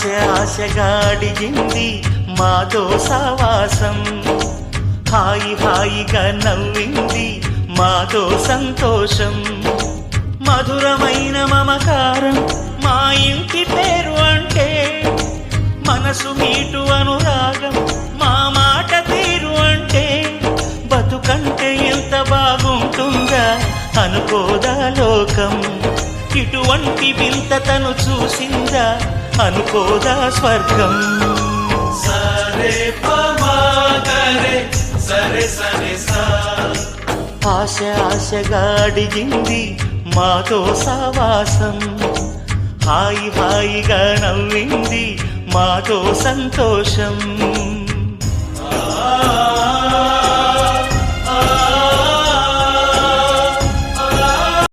ఆశగా అడిగింది మాతో సావాసం, హాయిగా నవ్వింది మాతో సంతోషం. మధురమైన మమకారం మా ఇంటి పేరు అంటే, మనసు మీటు అనురాగం మా మాట తీరు అంటే, బతుకంటే ఎంత బాగుంటుందా అనుకోదా లోకం. ఇటువంటి వింత తను చూసిందా అనుకోదా స్వర్గం. సరే పమాగరే సరే సరే సా. ఆశగా అడిగింది మాతో సావాసం, హాయిగా నవ్వింది మాతో సంతోషం.